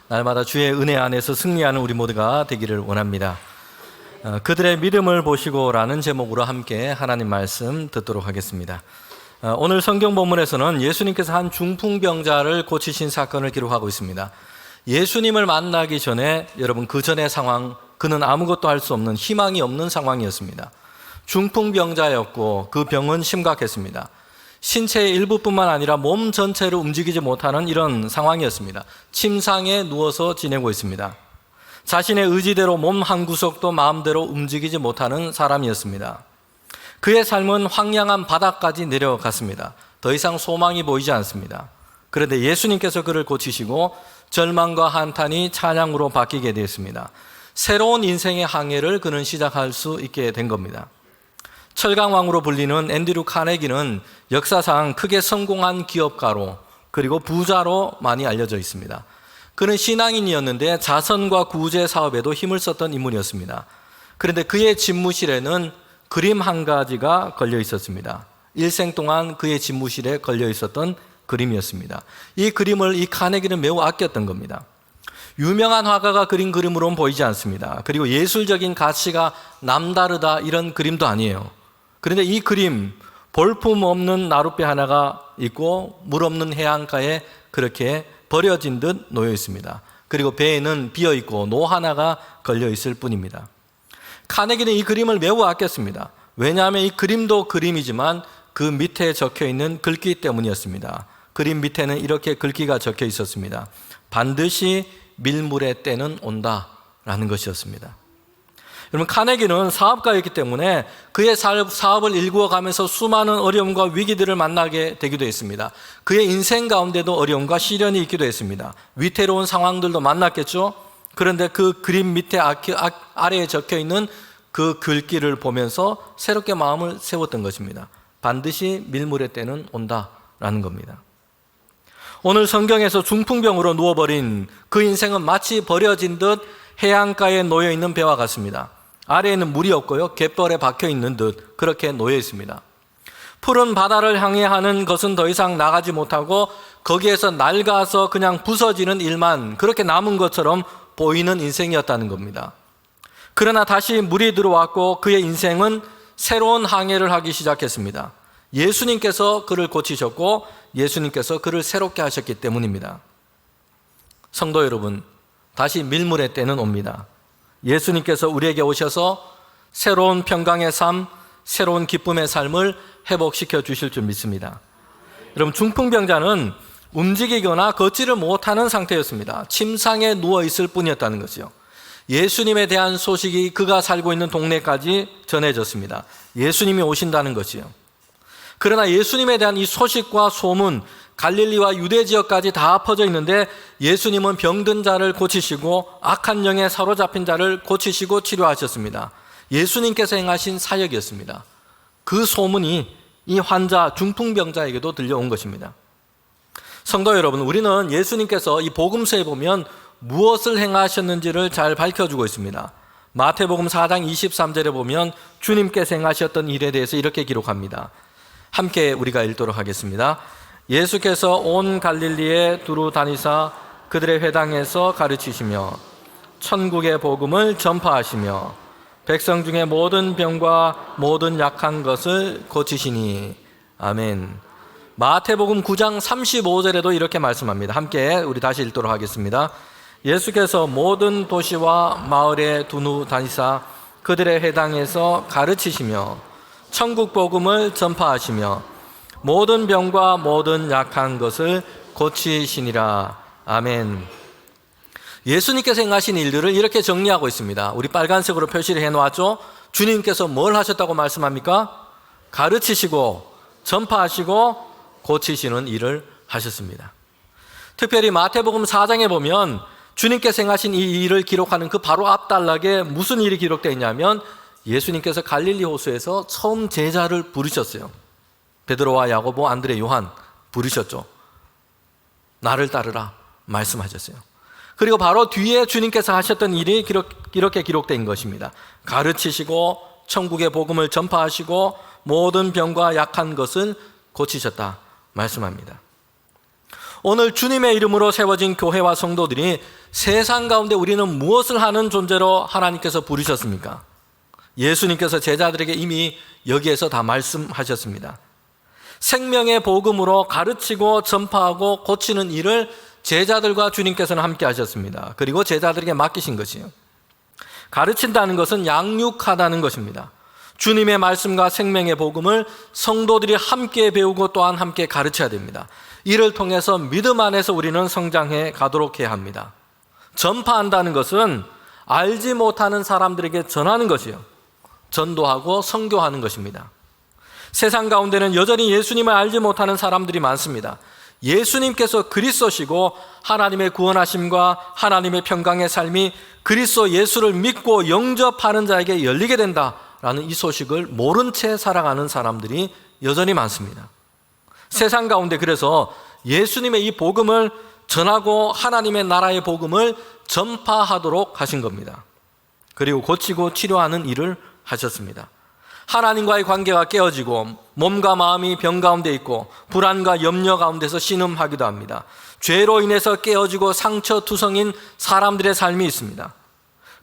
날마다 주의 은혜 안에서 승리하는 우리 모두가 되기를 원합니다. 그들의 믿음을 보시고라는 제목으로 함께 하나님 말씀 듣도록 하겠습니다. 오늘 성경 본문에서는 예수님께서 한 중풍병자를 고치신 사건을 기록하고 있습니다. 예수님을 만나기 전에 여러분 그 전의 상황, 그는 아무것도 할 수 없는 희망이 없는 상황이었습니다. 중풍병자였고 그 병은 심각했습니다. 신체의 일부뿐만 아니라 몸 전체를 움직이지 못하는 이런 상황이었습니다. 침상에 누워서 지내고 있습니다. 자신의 의지대로 몸 한 구석도 마음대로 움직이지 못하는 사람이었습니다. 그의 삶은 황량한 바닥까지 내려갔습니다. 더 이상 소망이 보이지 않습니다. 그런데 예수님께서 그를 고치시고 절망과 한탄이 찬양으로 바뀌게 되었습니다. 새로운 인생의 항해를 그는 시작할 수 있게 된 겁니다. 철강왕으로 불리는 앤드류 카네기는 역사상 크게 성공한 기업가로 그리고 부자로 많이 알려져 있습니다. 그는 신앙인이었는데 자선과 구제 사업에도 힘을 썼던 인물이었습니다. 그런데 그의 집무실에는 그림 한 가지가 걸려 있었습니다. 일생 동안 그의 집무실에 걸려 있었던 그림이었습니다. 이 그림을 이 카네기는 매우 아꼈던 겁니다. 유명한 화가가 그린 그림으로는 보이지 않습니다. 그리고 예술적인 가치가 남다르다 이런 그림도 아니에요. 그런데 이 그림, 볼품 없는 나룻배 하나가 있고 물 없는 해안가에 그렇게 버려진 듯 놓여 있습니다. 그리고 배에는 비어 있고 노 하나가 걸려 있을 뿐입니다. 카네기는 이 그림을 매우 아꼈습니다. 왜냐하면 이 그림도 그림이지만 그 밑에 적혀 있는 글귀 때문이었습니다. 그림 밑에는 이렇게 글귀가 적혀 있었습니다. 반드시 밀물의 때는 온다라는 것이었습니다. 여러분, 카네기는 사업가였기 때문에 그의 사업을 일구어가면서 수많은 어려움과 위기들을 만나게 되기도 했습니다. 그의 인생 가운데도 어려움과 시련이 있기도 했습니다. 위태로운 상황들도 만났겠죠. 그런데 그 그림 밑에 아래에 적혀 있는 그 글귀를 보면서 새롭게 마음을 세웠던 것입니다. 반드시 밀물의 때는 온다라는 겁니다. 오늘 성경에서 중풍병으로 누워버린 그 인생은 마치 버려진 듯 해안가에 놓여 있는 배와 같습니다. 아래에는 물이 없고요, 갯벌에 박혀 있는 듯 그렇게 놓여 있습니다. 푸른 바다를 향해 하는 것은 더 이상 나가지 못하고 거기에서 낡아서 그냥 부서지는 일만 그렇게 남은 것처럼 보이는 인생이었다는 겁니다. 그러나 다시 물이 들어왔고 그의 인생은 새로운 항해를 하기 시작했습니다. 예수님께서 그를 고치셨고 예수님께서 그를 새롭게 하셨기 때문입니다. 성도 여러분, 다시 밀물의 때는 옵니다. 예수님께서 우리에게 오셔서 새로운 평강의 삶, 새로운 기쁨의 삶을 회복시켜 주실 줄 믿습니다. 여러분, 중풍병자는 움직이거나 걷지를 못하는 상태였습니다. 침상에 누워 있을 뿐이었다는 것이요. 예수님에 대한 소식이 그가 살고 있는 동네까지 전해졌습니다. 예수님이 오신다는 것이요. 그러나 예수님에 대한 이 소식과 소문, 갈릴리와 유대 지역까지 다 퍼져 있는데 예수님은 병든 자를 고치시고 악한 영에 사로잡힌 자를 고치시고 치료하셨습니다. 예수님께서 행하신 사역이었습니다. 그 소문이 이 환자, 중풍병자에게도 들려온 것입니다. 성도 여러분, 우리는 예수님께서 이 복음서에 보면 무엇을 행하셨는지를 잘 밝혀주고 있습니다. 마태복음 4장 23절에 보면 주님께서 행하셨던 일에 대해서 이렇게 기록합니다. 함께 우리가 읽도록 하겠습니다. 예수께서 온 갈릴리에 두루 다니사 그들의 회당에서 가르치시며 천국의 복음을 전파하시며 백성 중에 모든 병과 모든 약한 것을 고치시니. 아멘. 마태복음 9장 35절에도 이렇게 말씀합니다. 함께 우리 다시 읽도록 하겠습니다. 예수께서 모든 도시와 마을에 두루 다니사 그들의 회당에서 가르치시며 천국 복음을 전파하시며 모든 병과 모든 약한 것을 고치시니라. 아멘. 예수님께서 행하신 일들을 이렇게 정리하고 있습니다. 우리 빨간색으로 표시를 해놓았죠. 주님께서 뭘 하셨다고 말씀합니까? 가르치시고 전파하시고 고치시는 일을 하셨습니다. 특별히 마태복음 4장에 보면 주님께서 행하신 이 일을 기록하는 그 바로 앞단락에 무슨 일이 기록되어 있냐면 예수님께서 갈릴리 호수에서 처음 제자를 부르셨어요. 베드로와 야고보, 안드레, 요한 부르셨죠. 나를 따르라 말씀하셨어요. 그리고 바로 뒤에 주님께서 하셨던 일이 이렇게 기록된 것입니다. 가르치시고 천국의 복음을 전파하시고 모든 병과 약한 것을 고치셨다 말씀합니다. 오늘 주님의 이름으로 세워진 교회와 성도들이 세상 가운데 우리는 무엇을 하는 존재로 하나님께서 부르셨습니까? 예수님께서 제자들에게 이미 여기에서 다 말씀하셨습니다. 생명의 복음으로 가르치고 전파하고 고치는 일을 제자들과 주님께서는 함께 하셨습니다. 그리고 제자들에게 맡기신 것이요. 가르친다는 것은 양육하다는 것입니다. 주님의 말씀과 생명의 복음을 성도들이 함께 배우고 또한 함께 가르쳐야 됩니다. 이를 통해서 믿음 안에서 우리는 성장해 가도록 해야 합니다. 전파한다는 것은 알지 못하는 사람들에게 전하는 것이요, 전도하고 선교하는 것입니다. 세상 가운데는 여전히 예수님을 알지 못하는 사람들이 많습니다. 예수님께서 그리스도시고 하나님의 구원하심과 하나님의 평강의 삶이 그리스도 예수를 믿고 영접하는 자에게 열리게 된다라는 이 소식을 모른 채 살아가는 사람들이 여전히 많습니다. 세상 가운데 그래서 예수님의 이 복음을 전하고 하나님의 나라의 복음을 전파하도록 하신 겁니다. 그리고 고치고 치료하는 일을 하셨습니다. 하나님과의 관계가 깨어지고 몸과 마음이 병 가운데 있고 불안과 염려 가운데서 신음하기도 합니다. 죄로 인해서 깨어지고 상처투성인 사람들의 삶이 있습니다.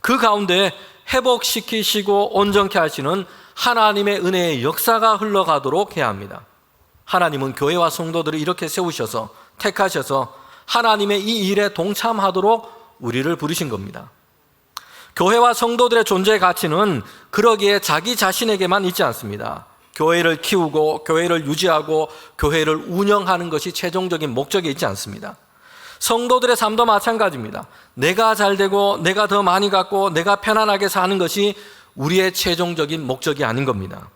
그 가운데 회복시키시고 온전케 하시는 하나님의 은혜의 역사가 흘러가도록 해야 합니다. 하나님은 교회와 성도들을 이렇게 세우셔서 택하셔서 하나님의 이 일에 동참하도록 우리를 부르신 겁니다. 교회와 성도들의 존재의 가치는 그러기에 자기 자신에게만 있지 않습니다. 교회를 키우고 교회를 유지하고 교회를 운영하는 것이 최종적인 목적에 있지 않습니다. 성도들의 삶도 마찬가지입니다. 내가 잘 되고 내가 더 많이 갖고 내가 편안하게 사는 것이 우리의 최종적인 목적이 아닌 겁니다.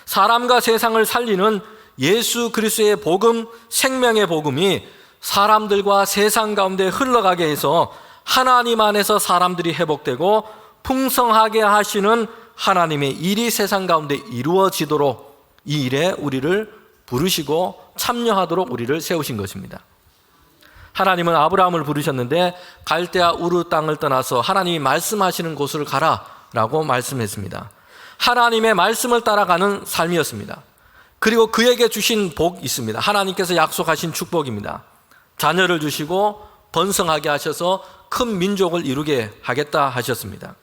사람과 세상을 살리는 예수 그리스도의 복음, 생명의 복음이 사람들과 세상 가운데 흘러가게 해서 하나님 안에서 사람들이 회복되고 풍성하게 하시는 하나님의 일이 세상 가운데 이루어지도록 이 일에 우리를 부르시고 참여하도록 우리를 세우신 것입니다. 하나님은 아브라함을 부르셨는데 갈대아 우르 땅을 떠나서 하나님이 말씀하시는 곳을 가라라고 말씀했습니다. 하나님의 말씀을 따라가는 삶이었습니다. 그리고 그에게 주신 복이 있습니다. 하나님께서 약속하신 축복입니다. 자녀를 주시고 번성하게 하셔서 큰 민족을 이루게 하겠다 하셨습니다.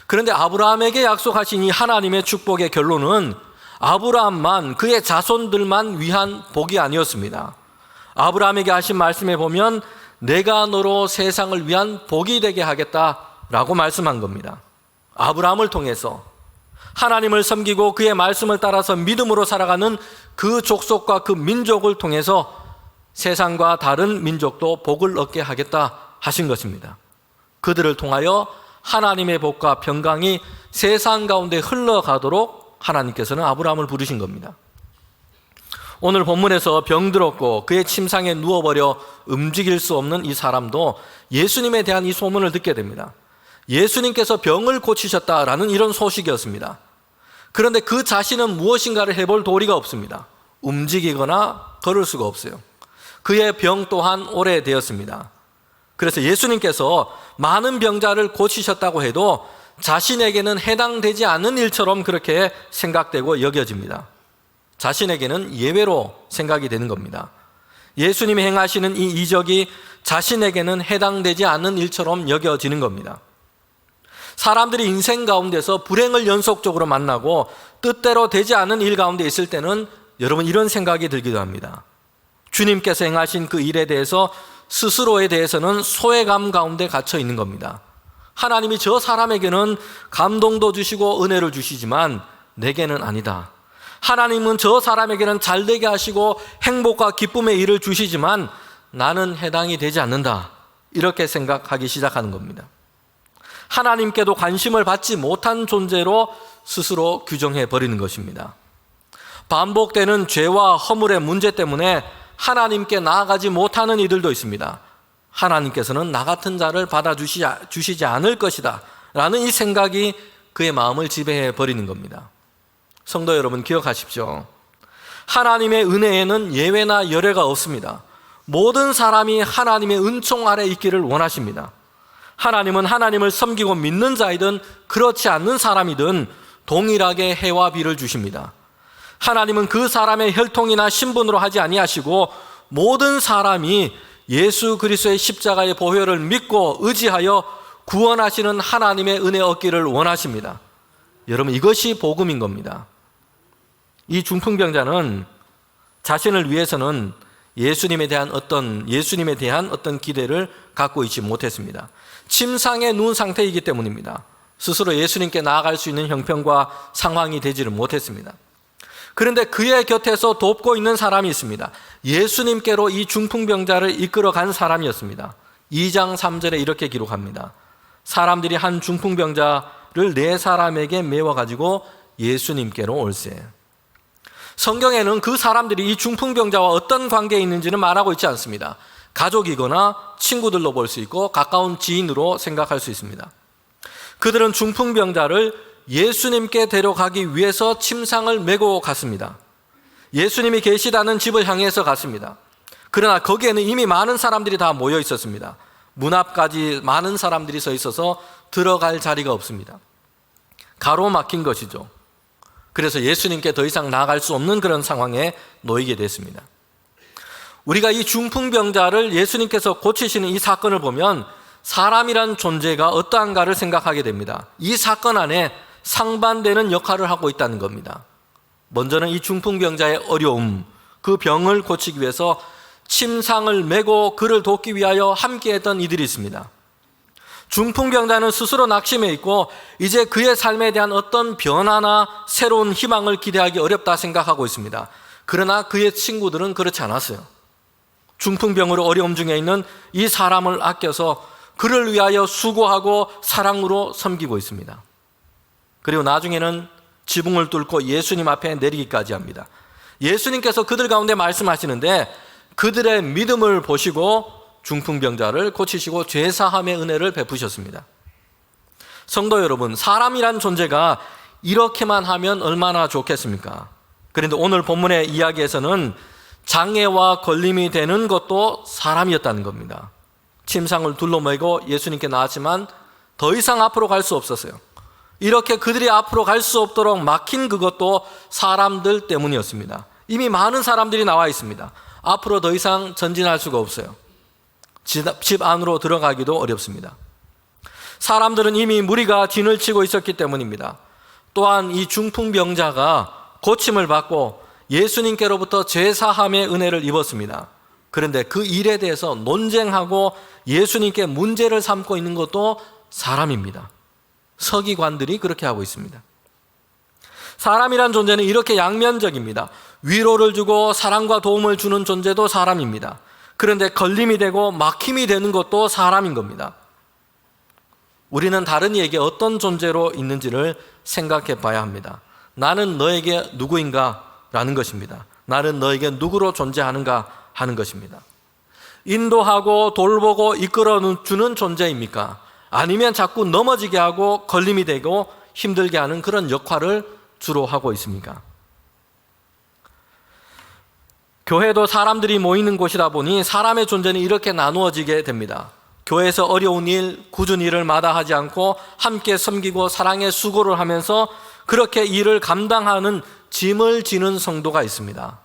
그런데 아브라함에게 약속하신 이 하나님의 축복의 결론은 아브라함만, 그의 자손들만 위한 복이 아니었습니다. 아브라함에게 하신 말씀에 보면 내가 너로 세상을 위한 복이 되게 하겠다라고 말씀한 겁니다. 아브라함을 통해서 하나님을 섬기고 그의 말씀을 따라서 믿음으로 살아가는 그 족속과 그 민족을 통해서 세상과 다른 민족도 복을 얻게 하겠다 하신 것입니다. 그들을 통하여 하나님의 복과 평강이 세상 가운데 흘러가도록 하나님께서는 아브라함을 부르신 겁니다. 오늘 본문에서 병들었고 그의 침상에 누워버려 움직일 수 없는 이 사람도 예수님에 대한 이 소문을 듣게 됩니다. 예수님께서 병을 고치셨다라는 이런 소식이었습니다. 그런데 그 자신은 무엇인가를 해볼 도리가 없습니다. 움직이거나 걸을 수가 없어요. 그의 병 또한 오래되었습니다. 그래서 예수님께서 많은 병자를 고치셨다고 해도 자신에게는 해당되지 않는 일처럼 그렇게 생각되고 여겨집니다. 자신에게는 예외로 생각이 되는 겁니다. 예수님이 행하시는 이 이적이 자신에게는 해당되지 않는 일처럼 여겨지는 겁니다. 사람들이 인생 가운데서 불행을 연속적으로 만나고 뜻대로 되지 않은 일 가운데 있을 때는 여러분 이런 생각이 들기도 합니다. 주님께서 행하신 그 일에 대해서 스스로에 대해서는 소외감 가운데 갇혀 있는 겁니다. 하나님이 저 사람에게는 감동도 주시고 은혜를 주시지만 내게는 아니다. 하나님은 저 사람에게는 잘되게 하시고 행복과 기쁨의 일을 주시지만 나는 해당이 되지 않는다. 이렇게 생각하기 시작하는 겁니다. 하나님께도 관심을 받지 못한 존재로 스스로 규정해 버리는 것입니다. 반복되는 죄와 허물의 문제 때문에 하나님께 나아가지 못하는 이들도 있습니다. 하나님께서는 나 같은 자를 받아주시지 않을 것이다 라는 이 생각이 그의 마음을 지배해 버리는 겁니다. 성도 여러분 기억하십시오. 하나님의 은혜에는 예외나 열애가 없습니다. 모든 사람이 하나님의 은총 아래 있기를 원하십니다. 하나님은 하나님을 섬기고 믿는 자이든 그렇지 않는 사람이든 동일하게 해와 비를 주십니다. 하나님은 그 사람의 혈통이나 신분으로 하지 아니하시고 모든 사람이 예수 그리스도의 십자가의 보혈을 믿고 의지하여 구원하시는 하나님의 은혜 얻기를 원하십니다. 여러분, 이것이 복음인 겁니다. 이 중풍병자는 자신을 위해서는 예수님에 대한 어떤 기대를 갖고 있지 못했습니다. 침상에 누운 상태이기 때문입니다. 스스로 예수님께 나아갈 수 있는 형편과 상황이 되지를 못했습니다. 그런데 그의 곁에서 돕고 있는 사람이 있습니다. 예수님께로 이 중풍병자를 이끌어간 사람이었습니다. 2장 3절에 이렇게 기록합니다. 사람들이 한 중풍병자를 4사람에게 메워가지고 예수님께로 올세. 성경에는 그 사람들이 이 중풍병자와 어떤 관계에 있는지는 말하고 있지 않습니다. 가족이거나 친구들로 볼 수 있고 가까운 지인으로 생각할 수 있습니다. 그들은 중풍병자를 예수님께 데려가기 위해서 침상을 메고 갔습니다. 예수님이 계시다는 집을 향해서 갔습니다. 그러나 거기에는 이미 많은 사람들이 다 모여 있었습니다. 문 앞까지 많은 사람들이 서 있어서 들어갈 자리가 없습니다. 가로막힌 것이죠. 그래서 예수님께 더 이상 나아갈 수 없는 그런 상황에 놓이게 됐습니다. 우리가 이 중풍병자를 예수님께서 고치시는 이 사건을 보면 사람이란 존재가 어떠한가를 생각하게 됩니다. 이 사건 안에 상반되는 역할을 하고 있다는 겁니다. 먼저는 이 중풍병자의 어려움, 그 병을 고치기 위해서 침상을 메고 그를 돕기 위하여 함께했던 이들이 있습니다. 중풍병자는 스스로 낙심해 있고 이제 그의 삶에 대한 어떤 변화나 새로운 희망을 기대하기 어렵다 생각하고 있습니다. 그러나 그의 친구들은 그렇지 않았어요. 중풍병으로 어려움 중에 있는 이 사람을 아껴서 그를 위하여 수고하고 사랑으로 섬기고 있습니다. 그리고 나중에는 지붕을 뚫고 예수님 앞에 내리기까지 합니다. 예수님께서 그들 가운데 말씀하시는데 그들의 믿음을 보시고 중풍병자를 고치시고 죄사함의 은혜를 베푸셨습니다. 성도 여러분, 사람이란 존재가 이렇게만 하면 얼마나 좋겠습니까? 그런데 오늘 본문의 이야기에서는 장애와 걸림이 되는 것도 사람이었다는 겁니다. 침상을 둘러매고 예수님께 나왔지만 더 이상 앞으로 갈 수 없었어요. 이렇게 그들이 앞으로 갈 수 없도록 막힌 그것도 사람들 때문이었습니다. 이미 많은 사람들이 나와 있습니다. 앞으로 더 이상 전진할 수가 없어요. 집 안으로 들어가기도 어렵습니다. 사람들은 이미 무리가 진을 치고 있었기 때문입니다. 또한 이 중풍병자가 고침을 받고 예수님께로부터 죄사함의 은혜를 입었습니다. 그런데 그 일에 대해서 논쟁하고 예수님께 문제를 삼고 있는 것도 사람입니다. 서기관들이 그렇게 하고 있습니다. 사람이란 존재는 이렇게 양면적입니다. 위로를 주고 사랑과 도움을 주는 존재도 사람입니다. 그런데 걸림이 되고 막힘이 되는 것도 사람인 겁니다. 우리는 다른 이에게 어떤 존재로 있는지를 생각해 봐야 합니다. 나는 너에게 누구인가? 라는 것입니다. 나는 너에게 누구로 존재하는가? 하는 것입니다. 인도하고 돌보고 이끌어주는 존재입니까? 아니면 자꾸 넘어지게 하고 걸림이 되고 힘들게 하는 그런 역할을 주로 하고 있습니까? 교회도 사람들이 모이는 곳이다 보니 사람의 존재는 이렇게 나누어지게 됩니다. 교회에서 어려운 일, 굳은 일을 마다하지 않고 함께 섬기고 사랑의 수고를 하면서 그렇게 일을 감당하는 짐을 지는 성도가 있습니다.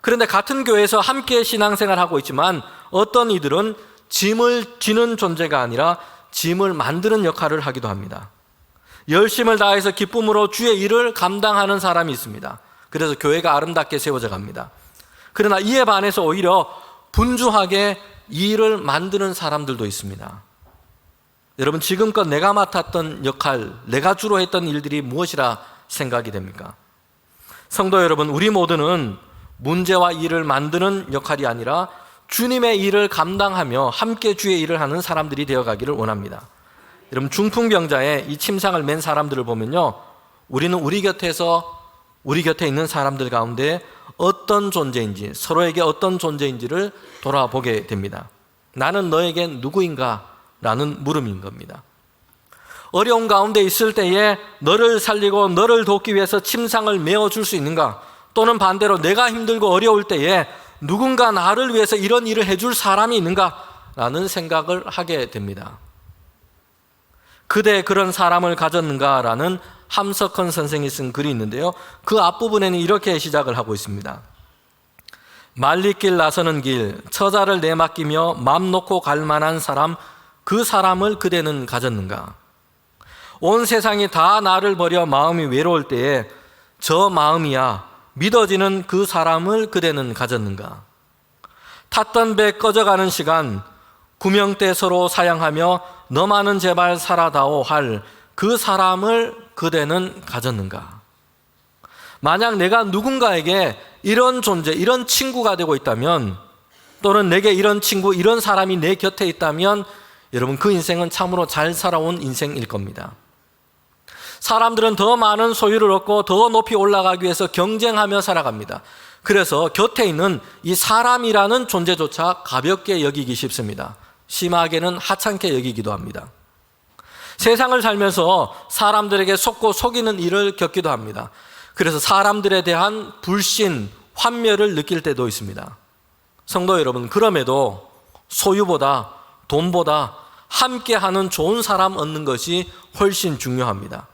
그런데 같은 교회에서 함께 신앙생활하고 있지만 어떤 이들은 짐을 지는 존재가 아니라 짐을 만드는 역할을 하기도 합니다. 열심을 다해서 기쁨으로 주의 일을 감당하는 사람이 있습니다. 그래서 교회가 아름답게 세워져 갑니다. 그러나 이에 반해서 오히려 분주하게 이 일을 만드는 사람들도 있습니다. 여러분, 지금껏 내가 맡았던 역할, 내가 주로 했던 일들이 무엇이라 생각이 됩니까? 성도 여러분, 우리 모두는 문제와 일을 만드는 역할이 아니라 주님의 일을 감당하며 함께 주의 일을 하는 사람들이 되어가기를 원합니다. 여러분, 중풍병자의 이 침상을 맨 사람들을 보면요, 우리는 우리 곁에 있는 사람들 가운데 어떤 존재인지, 서로에게 어떤 존재인지를 돌아보게 됩니다. 나는 너에게 누구인가? 라는 물음인 겁니다. 어려운 가운데 있을 때에 너를 살리고 너를 돕기 위해서 침상을 메어줄 수 있는가? 또는 반대로 내가 힘들고 어려울 때에 누군가 나를 위해서 이런 일을 해줄 사람이 있는가? 라는 생각을 하게 됩니다. 그대 그런 사람을 가졌는가? 라는 함석헌 선생이 쓴 글이 있는데요, 그 앞부분에는 이렇게 시작을 하고 있습니다. 말리길 나서는 길, 처자를 내맡기며 맘 놓고 갈 만한 사람, 그 사람을 그대는 가졌는가? 온 세상이 다 나를 버려 마음이 외로울 때에 저 마음이야 믿어지는 그 사람을 그대는 가졌는가? 탔던 배 꺼져가는 시간, 구명대 서로 사양하며 너만은 제발 살아다오 할 그 사람을 그대는 가졌는가? 만약 내가 누군가에게 이런 존재, 이런 친구가 되고 있다면, 또는 내게 이런 친구, 이런 사람이 내 곁에 있다면 여러분 그 인생은 참으로 잘 살아온 인생일 겁니다. 사람들은 더 많은 소유를 얻고 더 높이 올라가기 위해서 경쟁하며 살아갑니다. 그래서 곁에 있는 이 사람이라는 존재조차 가볍게 여기기 쉽습니다. 심하게는 하찮게 여기기도 합니다. 세상을 살면서 사람들에게 속고 속이는 일을 겪기도 합니다. 그래서 사람들에 대한 불신, 환멸을 느낄 때도 있습니다. 성도 여러분, 그럼에도 소유보다, 돈보다 함께하는 좋은 사람 얻는 것이 훨씬 중요합니다.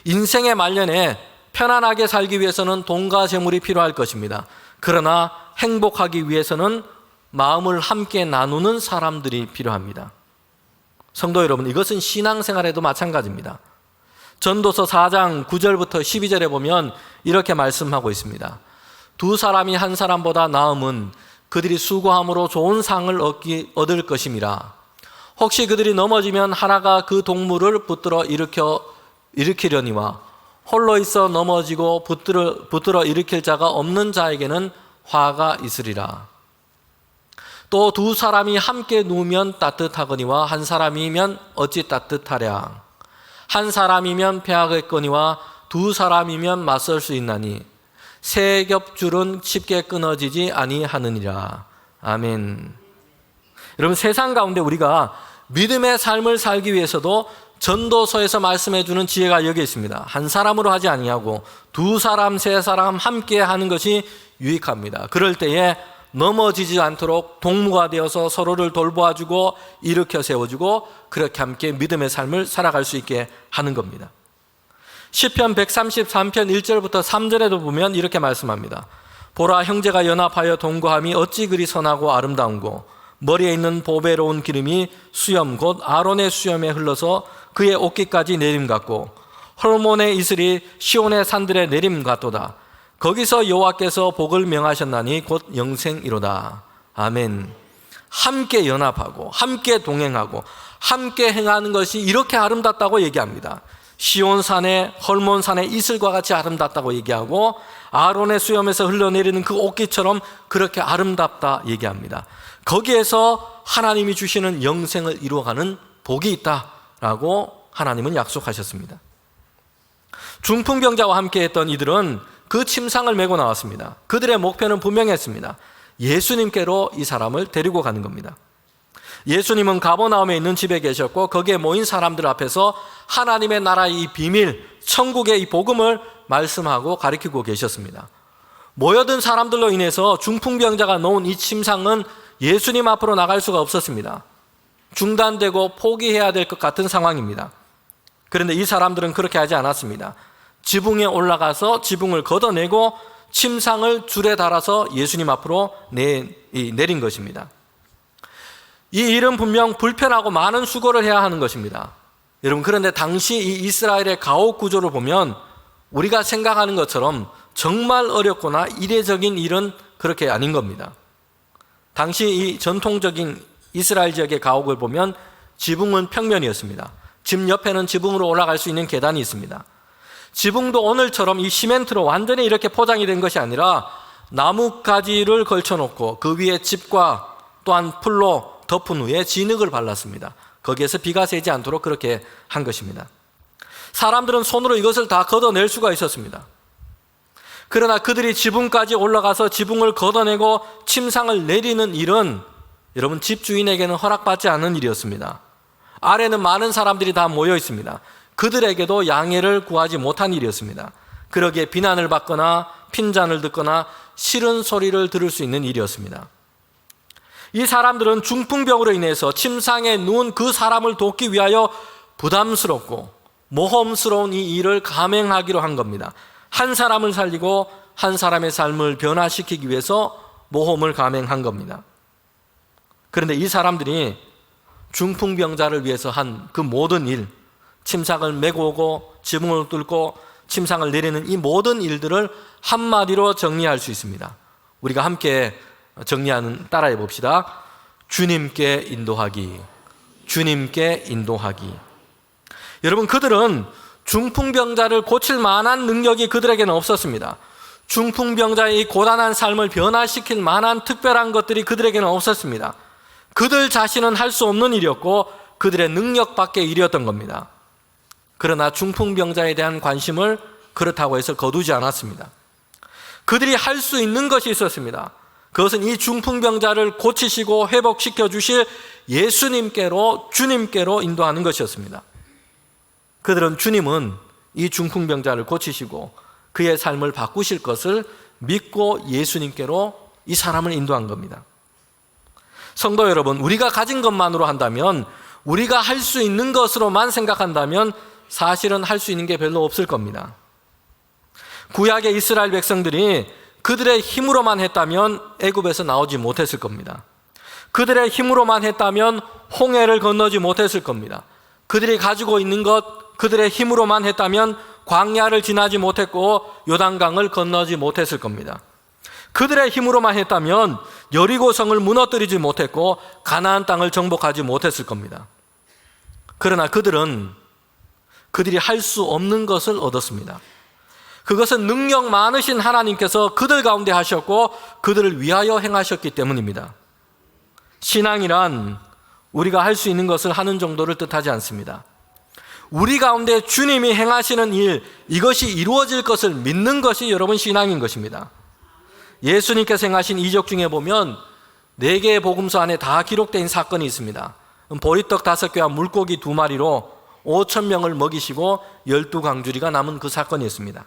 인생의 말년에 편안하게 살기 위해서는 돈과 재물이 필요할 것입니다. 그러나 행복하기 위해서는 마음을 함께 나누는 사람들이 필요합니다. 성도 여러분, 이것은 신앙생활에도 마찬가지입니다. 전도서 4장 9절부터 12절에 보면 이렇게 말씀하고 있습니다. 두 사람이 한 사람보다 나음은 그들이 수고함으로 좋은 상을 얻을 것임이라. 혹시 그들이 넘어지면 하나가 그 동물을 붙들어 일으키려니와 홀로 있어 넘어지고 붙들어 일으킬 자가 없는 자에게는 화가 있으리라. 또 두 사람이 함께 누우면 따뜻하거니와 한 사람이면 어찌 따뜻하랴. 한 사람이면 패하겠거니와 두 사람이면 맞설 수 있나니 세 겹줄은 쉽게 끊어지지 아니하느니라. 아멘. 여러분, 세상 가운데 우리가 믿음의 삶을 살기 위해서도 전도서에서 말씀해 주는 지혜가 여기 있습니다. 한 사람으로 하지 아니하고 두 사람, 세 사람 함께 하는 것이 유익합니다. 그럴 때에 넘어지지 않도록 동무가 되어서 서로를 돌보아주고 일으켜 세워주고 그렇게 함께 믿음의 삶을 살아갈 수 있게 하는 겁니다. 시편 133편 1절부터 3절에도 보면 이렇게 말씀합니다. 보라, 형제가 연합하여 동거함이 어찌 그리 선하고 아름다운고 머리에 있는 보배로운 기름이 수염 곧 아론의 수염에 흘러서 그의 옷깃까지 내림 같고 헐몬의 이슬이 시온의 산들에 내림 같도다. 거기서 여호와께서 복을 명하셨나니 곧 영생이로다. 아멘. 함께 연합하고 함께 동행하고 함께 행하는 것이 이렇게 아름답다고 얘기합니다. 시온산의 헐몬산의 이슬과 같이 아름답다고 얘기하고 아론의 수염에서 흘러내리는 그 옷깃처럼 그렇게 아름답다 얘기합니다. 거기에서 하나님이 주시는 영생을 이루어가는 복이 있다라고 하나님은 약속하셨습니다. 중풍병자와 함께 했던 이들은 그 침상을 메고 나왔습니다. 그들의 목표는 분명했습니다. 예수님께로 이 사람을 데리고 가는 겁니다. 예수님은 가버나움에 있는 집에 계셨고 거기에 모인 사람들 앞에서 하나님의 나라의 이 비밀, 천국의 이 복음을 말씀하고 가르치고 계셨습니다. 모여든 사람들로 인해서 중풍병자가 놓은 이 침상은 예수님 앞으로 나갈 수가 없었습니다. 중단되고 포기해야 될 것 같은 상황입니다. 그런데 이 사람들은 그렇게 하지 않았습니다. 지붕에 올라가서 지붕을 걷어내고 침상을 줄에 달아서 예수님 앞으로 내린 것입니다. 이 일은 분명 불편하고 많은 수고를 해야 하는 것입니다. 여러분, 그런데 당시 이 이스라엘의 가옥 구조를 보면 우리가 생각하는 것처럼 정말 어렵거나 이례적인 일은 그렇게 아닌 겁니다. 당시 이 전통적인 이스라엘 지역의 가옥을 보면 지붕은 평면이었습니다. 집 옆에는 지붕으로 올라갈 수 있는 계단이 있습니다. 지붕도 오늘처럼 이 시멘트로 완전히 이렇게 포장이 된 것이 아니라 나뭇가지를 걸쳐놓고 그 위에 집과 또한 풀로 덮은 후에 진흙을 발랐습니다. 거기에서 비가 새지 않도록 그렇게 한 것입니다. 사람들은 손으로 이것을 다 걷어낼 수가 있었습니다. 그러나 그들이 지붕까지 올라가서 지붕을 걷어내고 침상을 내리는 일은 여러분 집주인에게는 허락받지 않은 일이었습니다. 아래는 많은 사람들이 다 모여 있습니다. 그들에게도 양해를 구하지 못한 일이었습니다. 그러기에 비난을 받거나 핀잔을 듣거나 싫은 소리를 들을 수 있는 일이었습니다. 이 사람들은 중풍병으로 인해서 침상에 누운 그 사람을 돕기 위하여 부담스럽고 모험스러운 이 일을 감행하기로 한 겁니다. 한 사람을 살리고 한 사람의 삶을 변화시키기 위해서 모험을 감행한 겁니다. 그런데 이 사람들이 중풍병자를 위해서 한 그 모든 일, 침상을 메고 오고 지붕을 뚫고 침상을 내리는 이 모든 일들을 한마디로 정리할 수 있습니다. 우리가 함께 따라해 봅시다. 주님께 인도하기. 주님께 인도하기. 여러분, 그들은 중풍병자를 고칠 만한 능력이 그들에게는 없었습니다. 중풍병자의 이 고단한 삶을 변화시킬 만한 특별한 것들이 그들에게는 없었습니다. 그들 자신은 할 수 없는 일이었고 그들의 능력 밖의 일이었던 겁니다. 그러나 중풍병자에 대한 관심을 그렇다고 해서 거두지 않았습니다. 그들이 할 수 있는 것이 있었습니다. 그것은 이 중풍병자를 고치시고 회복시켜 주실 예수님께로, 주님께로 인도하는 것이었습니다. 그들은 주님은 이 중풍병자를 고치시고 그의 삶을 바꾸실 것을 믿고 예수님께로 이 사람을 인도한 겁니다. 성도 여러분, 우리가 가진 것만으로 한다면, 우리가 할 수 있는 것으로만 생각한다면 사실은 할 수 있는 게 별로 없을 겁니다. 구약의 이스라엘 백성들이 그들의 힘으로만 했다면 애굽에서 나오지 못했을 겁니다. 그들의 힘으로만 했다면 홍해를 건너지 못했을 겁니다. 그들이 가지고 있는 것, 그들의 힘으로만 했다면 광야를 지나지 못했고 요단강을 건너지 못했을 겁니다. 그들의 힘으로만 했다면 여리고성을 무너뜨리지 못했고 가나안 땅을 정복하지 못했을 겁니다. 그러나 그들이 할 수 없는 것을 얻었습니다. 그것은 능력 많으신 하나님께서 그들 가운데 하셨고 그들을 위하여 행하셨기 때문입니다. 신앙이란 우리가 할 수 있는 것을 하는 정도를 뜻하지 않습니다. 우리 가운데 주님이 행하시는 일, 이것이 이루어질 것을 믿는 것이 여러분 신앙인 것입니다. 예수님께서 행하신 이적 중에 보면 4개의 복음서 안에 다 기록된 사건이 있습니다. 보리떡 5개와 물고기 2마리로 5,000명을 먹이시고 12광주리가 남은 그 사건이 있습니다.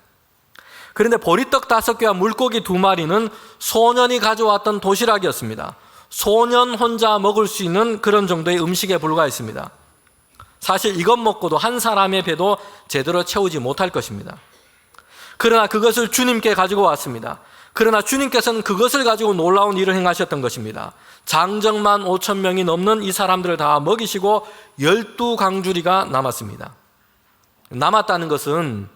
그런데 보리떡 5개와 물고기 2마리는 소년이 가져왔던 도시락이었습니다. 소년 혼자 먹을 수 있는 그런 정도의 음식에 불과했습니다. 사실 이것 먹고도 한 사람의 배도 제대로 채우지 못할 것입니다. 그러나 그것을 주님께 가지고 왔습니다. 그러나 주님께서는 그것을 가지고 놀라운 일을 행하셨던 것입니다. 장정만 5,000명이 넘는 이 사람들을 다 먹이시고 12광주리가 남았습니다. 남았다는 것은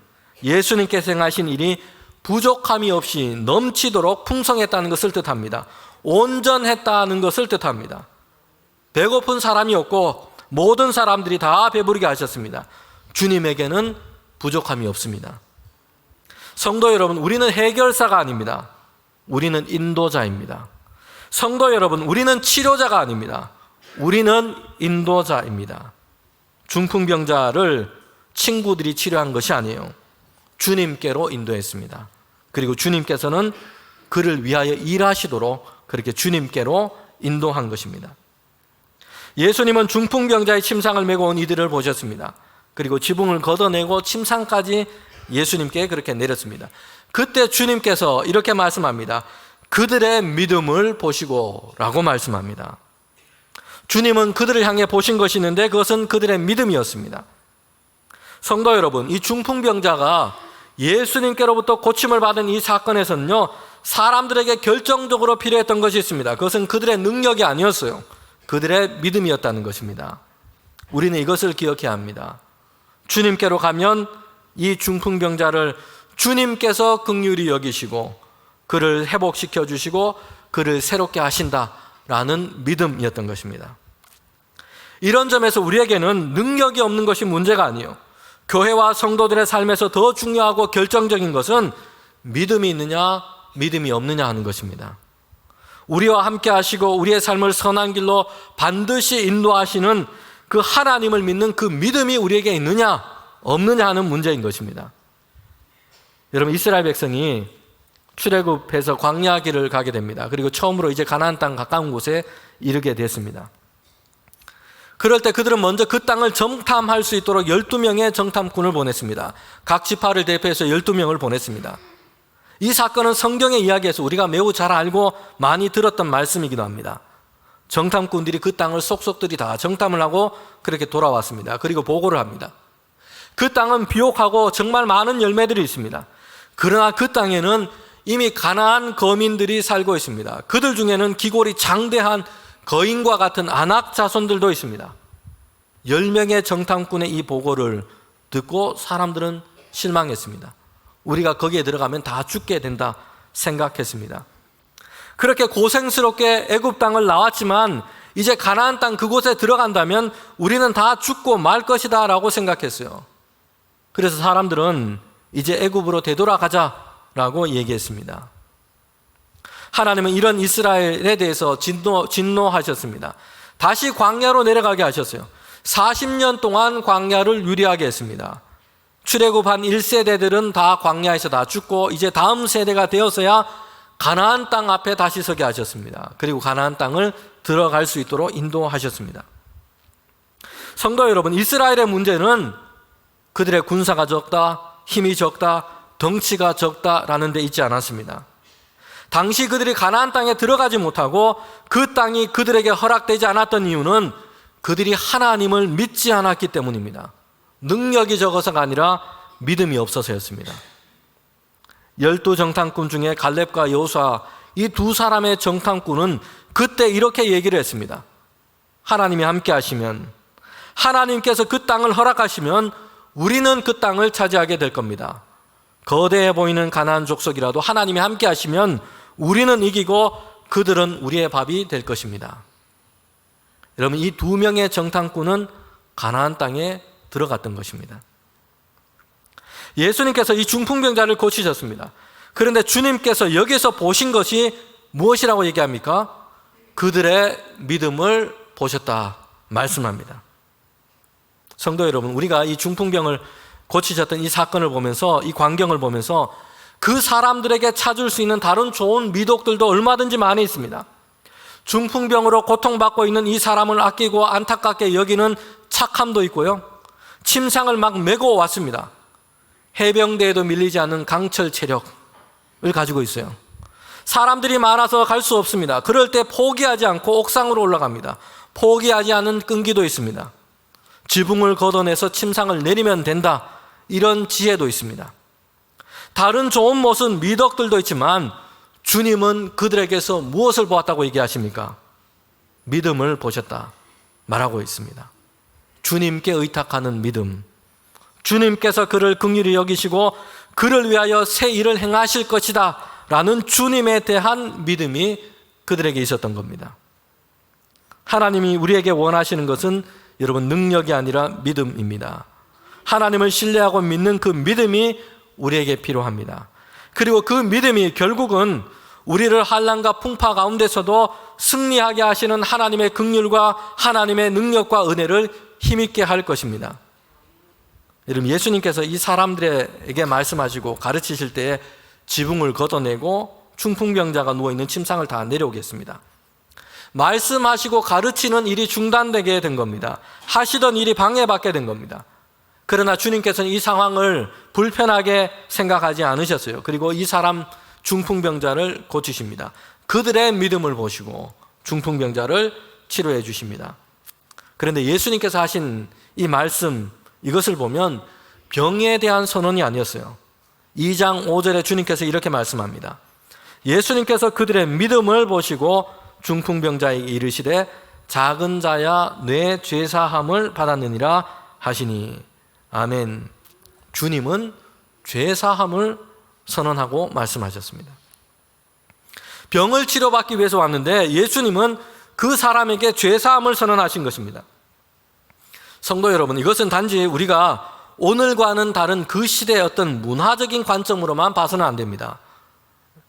예수님께서 행하신 일이 부족함이 없이 넘치도록 풍성했다는 것을 뜻합니다. 온전했다는 것을 뜻합니다. 배고픈 사람이 없고 모든 사람들이 다 배부르게 하셨습니다. 주님에게는 부족함이 없습니다. 성도 여러분, 우리는 해결사가 아닙니다. 우리는 인도자입니다. 성도 여러분, 우리는 치료자가 아닙니다. 우리는 인도자입니다. 중풍병자를 친구들이 치료한 것이 아니에요. 주님께로 인도했습니다. 그리고 주님께서는 그를 위하여 일하시도록 그렇게 주님께로 인도한 것입니다. 예수님은 중풍병자의 침상을 메고 온 이들을 보셨습니다. 그리고 지붕을 걷어내고 침상까지 예수님께 그렇게 내렸습니다. 그때 주님께서 이렇게 말씀합니다. 그들의 믿음을 보시고 라고 말씀합니다. 주님은 그들을 향해 보신 것이 있는데 그것은 그들의 믿음이었습니다. 성도 여러분, 이 중풍병자가 예수님께로부터 고침을 받은 이 사건에서는요, 사람들에게 결정적으로 필요했던 것이 있습니다. 그것은 그들의 능력이 아니었어요. 그들의 믿음이었다는 것입니다. 우리는 이것을 기억해야 합니다. 주님께로 가면 이 중풍병자를 주님께서 긍휼히 여기시고 그를 회복시켜 주시고 그를 새롭게 하신다라는 믿음이었던 것입니다. 이런 점에서 우리에게는 능력이 없는 것이 문제가 아니에요. 교회와 성도들의 삶에서 더 중요하고 결정적인 것은 믿음이 있느냐 믿음이 없느냐 하는 것입니다. 우리와 함께 하시고 우리의 삶을 선한 길로 반드시 인도하시는 그 하나님을 믿는 그 믿음이 우리에게 있느냐 없느냐 하는 문제인 것입니다. 여러분, 이스라엘 백성이 출애굽해서 광야 길을 가게 됩니다. 그리고 처음으로 이제 가나안 땅 가까운 곳에 이르게 됐습니다. 그럴 때 그들은 먼저 그 땅을 정탐할 수 있도록 12명의 정탐꾼을 보냈습니다. 각 지파를 대표해서 12명을 보냈습니다. 이 사건은 성경의 이야기에서 우리가 매우 잘 알고 많이 들었던 말씀이기도 합니다. 정탐꾼들이 그 땅을 속속들이 다 정탐을 하고 그렇게 돌아왔습니다. 그리고 보고를 합니다. 그 땅은 비옥하고 정말 많은 열매들이 있습니다. 그러나 그 땅에는 이미 가나안 거민들이 살고 있습니다. 그들 중에는 기골이 장대한 거인과 같은 안악 자손들도 있습니다. 10명의 정탐꾼의 이 보고를 듣고 사람들은 실망했습니다. 우리가 거기에 들어가면 다 죽게 된다 생각했습니다. 그렇게 고생스럽게 애굽 땅을 나왔지만 이제 가나안 땅 그곳에 들어간다면 우리는 다 죽고 말 것이다 라고 생각했어요. 그래서 사람들은 이제 애굽으로 되돌아가자라고 얘기했습니다. 하나님은 이런 이스라엘에 대해서 진노하셨습니다. 다시 광야로 내려가게 하셨어요. 40년 동안 광야를 유리하게 했습니다. 출애굽 한 1세대들은 다 광야에서 다 죽고 이제 다음 세대가 되어서야 가나안 땅 앞에 다시 서게 하셨습니다. 그리고 가나안 땅을 들어갈 수 있도록 인도하셨습니다. 성도 여러분, 이스라엘의 문제는 그들의 군사가 적다, 힘이 적다, 덩치가 적다라는 데 있지 않았습니다. 당시 그들이 가나안 땅에 들어가지 못하고 그 땅이 그들에게 허락되지 않았던 이유는 그들이 하나님을 믿지 않았기 때문입니다. 능력이 적어서가 아니라 믿음이 없어서였습니다. 12 정탐꾼 중에 갈렙과 여호수아 이 두 사람의 정탐꾼은 그때 이렇게 얘기를 했습니다. 하나님이 함께 하시면, 하나님께서 그 땅을 허락하시면 우리는 그 땅을 차지하게 될 겁니다. 거대해 보이는 가나안 족속이라도 하나님이 함께 하시면 우리는 이기고 그들은 우리의 밥이 될 것입니다. 여러분, 이 2명의 정탐꾼은 가나안 땅에 들어갔던 것입니다. 예수님께서 이 중풍병자를 고치셨습니다. 그런데 주님께서 여기서 보신 것이 무엇이라고 얘기합니까? 그들의 믿음을 보셨다 말씀합니다. 성도 여러분, 우리가 이 중풍병을 고치셨던 이 사건을 보면서, 이 광경을 보면서 그 사람들에게 찾을 수 있는 다른 좋은 미덕들도 얼마든지 많이 있습니다. 중풍병으로 고통받고 있는 이 사람을 아끼고 안타깝게 여기는 착함도 있고요, 침상을 막 메고 왔습니다. 해병대에도 밀리지 않는 강철 체력을 가지고 있어요. 사람들이 많아서 갈 수 없습니다. 그럴 때 포기하지 않고 옥상으로 올라갑니다. 포기하지 않은 끈기도 있습니다. 지붕을 걷어내서 침상을 내리면 된다, 이런 지혜도 있습니다. 다른 좋은 모습, 미덕들도 있지만 주님은 그들에게서 무엇을 보았다고 얘기하십니까? 믿음을 보셨다 말하고 있습니다. 주님께 의탁하는 믿음, 주님께서 그를 긍휼히 여기시고 그를 위하여 새 일을 행하실 것이다 라는 주님에 대한 믿음이 그들에게 있었던 겁니다. 하나님이 우리에게 원하시는 것은 여러분 능력이 아니라 믿음입니다. 하나님을 신뢰하고 믿는 그 믿음이 우리에게 필요합니다. 그리고 그 믿음이 결국은 우리를 환난과 풍파 가운데서도 승리하게 하시는 하나님의 긍휼과 하나님의 능력과 은혜를 힘있게 할 것입니다. 여러분, 예수님께서 이 사람들에게 말씀하시고 가르치실 때에 지붕을 걷어내고 중풍병자가 누워있는 침상을 다 내려오겠습니다. 말씀하시고 가르치는 일이 중단되게 된 겁니다. 하시던 일이 방해받게 된 겁니다. 그러나 주님께서는 이 상황을 불편하게 생각하지 않으셨어요. 그리고 이 사람 중풍병자를 고치십니다. 그들의 믿음을 보시고 중풍병자를 치료해 주십니다. 그런데 예수님께서 하신 이 말씀, 이것을 보면 병에 대한 선언이 아니었어요. 2장 5절에 주님께서 이렇게 말씀합니다. 예수님께서 그들의 믿음을 보시고 중풍병자에게 이르시되 작은 자야 내 죄사함을 받았느니라 하시니. 아멘. 주님은 죄사함을 선언하고 말씀하셨습니다. 병을 치료받기 위해서 왔는데 예수님은 그 사람에게 죄사함을 선언하신 것입니다. 성도 여러분, 이것은 단지 우리가 오늘과는 다른 그 시대의 어떤 문화적인 관점으로만 봐서는 안 됩니다.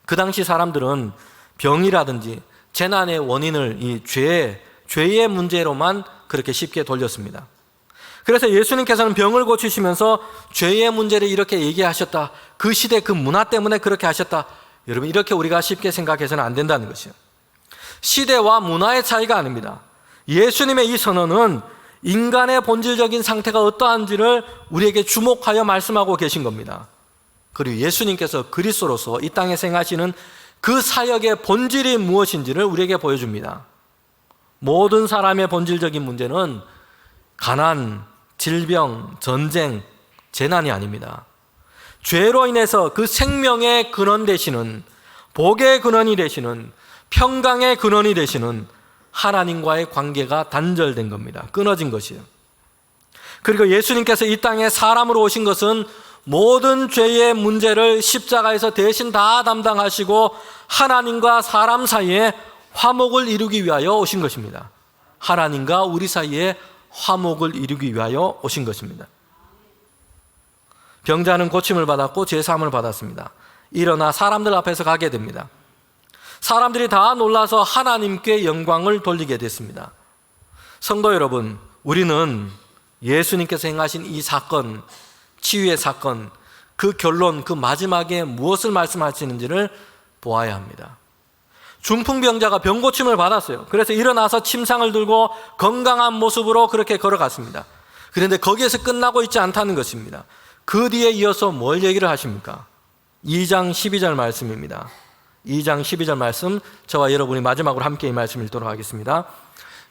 그 당시 사람들은 병이라든지 재난의 원인을 이 죄의 문제로만 그렇게 쉽게 돌렸습니다. 그래서 예수님께서는 병을 고치시면서 죄의 문제를 이렇게 얘기하셨다, 그 시대 그 문화 때문에 그렇게 하셨다, 여러분 이렇게 우리가 쉽게 생각해서는 안 된다는 것이요. 시대와 문화의 차이가 아닙니다. 예수님의 이 선언은 인간의 본질적인 상태가 어떠한지를 우리에게 주목하여 말씀하고 계신 겁니다. 그리고 예수님께서 그리스도로서 이 땅에 생하시는 그 사역의 본질이 무엇인지를 우리에게 보여줍니다. 모든 사람의 본질적인 문제는 가난, 질병, 전쟁, 재난이 아닙니다. 죄로 인해서 그 생명의 근원 되시는, 복의 근원이 되시는, 평강의 근원이 되시는 하나님과의 관계가 단절된 겁니다. 끊어진 것이에요. 그리고 예수님께서 이 땅에 사람으로 오신 것은 모든 죄의 문제를 십자가에서 대신 다 담당하시고 하나님과 사람 사이에 화목을 이루기 위하여 오신 것입니다. 하나님과 우리 사이에 화목을 이루기 위하여 오신 것입니다. 병자는 고침을 받았고 죄사함을 받았습니다. 일어나 사람들 앞에서 가게 됩니다. 사람들이 다 놀라서 하나님께 영광을 돌리게 됐습니다. 성도 여러분, 우리는 예수님께서 행하신 이 사건, 치유의 사건, 그 결론, 그 마지막에 무엇을 말씀하시는지를 보아야 합니다. 중풍병자가 병고침을 받았어요. 그래서 일어나서 침상을 들고 건강한 모습으로 그렇게 걸어갔습니다. 그런데 거기에서 끝나고 있지 않다는 것입니다. 그 뒤에 이어서 뭘 얘기를 하십니까? 2장 12절 말씀입니다. 2장 12절 말씀, 저와 여러분이 마지막으로 함께 이 말씀 읽도록 하겠습니다.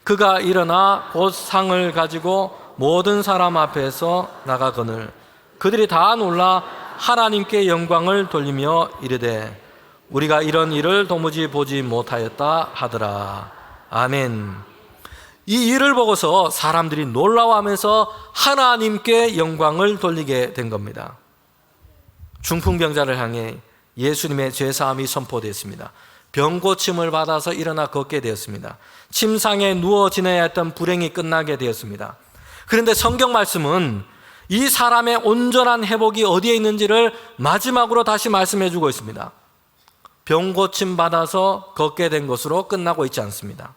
그가 일어나 곧 상을 가지고 모든 사람 앞에서 나가거늘 그들이 다 놀라 하나님께 영광을 돌리며 이르되 우리가 이런 일을 도무지 보지 못하였다 하더라. 아멘. 이 일을 보고서 사람들이 놀라워하면서 하나님께 영광을 돌리게 된 겁니다. 중풍병자를 향해 예수님의 죄사함이 선포되었습니다. 병고침을 받아서 일어나 걷게 되었습니다. 침상에 누워 지내야 했던 불행이 끝나게 되었습니다. 그런데 성경 말씀은 이 사람의 온전한 회복이 어디에 있는지를 마지막으로 다시 말씀해 주고 있습니다. 병고침 받아서 걷게 된 것으로 끝나고 있지 않습니다.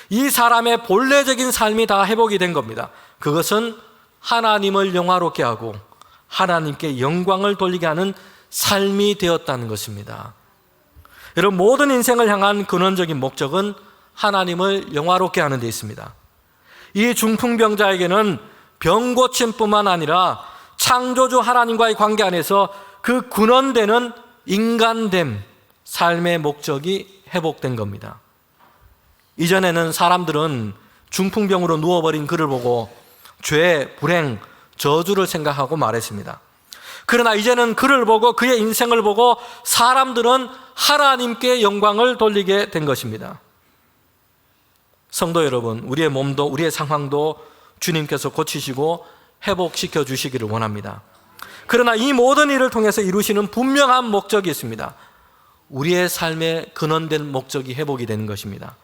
이 사람의 본래적인 삶이 다 회복이 된 겁니다. 그것은 하나님을 영화롭게 하고 하나님께 영광을 돌리게 하는 삶이 되었다는 것입니다. 여러분, 모든 인생을 향한 근원적인 목적은 하나님을 영화롭게 하는 데 있습니다. 이 중풍병자에게는 병고침뿐만 아니라 창조주 하나님과의 관계 안에서 그 근원되는 인간됨, 삶의 목적이 회복된 겁니다. 이전에는 사람들은 중풍병으로 누워버린 그를 보고 죄, 불행, 저주를 생각하고 말했습니다. 그러나 이제는 그를 보고 그의 인생을 보고 사람들은 하나님께 영광을 돌리게 된 것입니다. 성도 여러분, 우리의 몸도 우리의 상황도 주님께서 고치시고 회복시켜 주시기를 원합니다. 그러나 이 모든 일을 통해서 이루시는 분명한 목적이 있습니다. 우리의 삶의 근원된 목적이 회복이 되는 것입니다.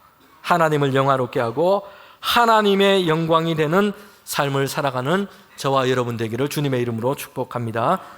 하나님을 영화롭게 하고 하나님의 영광이 되는 삶을 살아가는 저와 여러분 되기를 주님의 이름으로 축복합니다.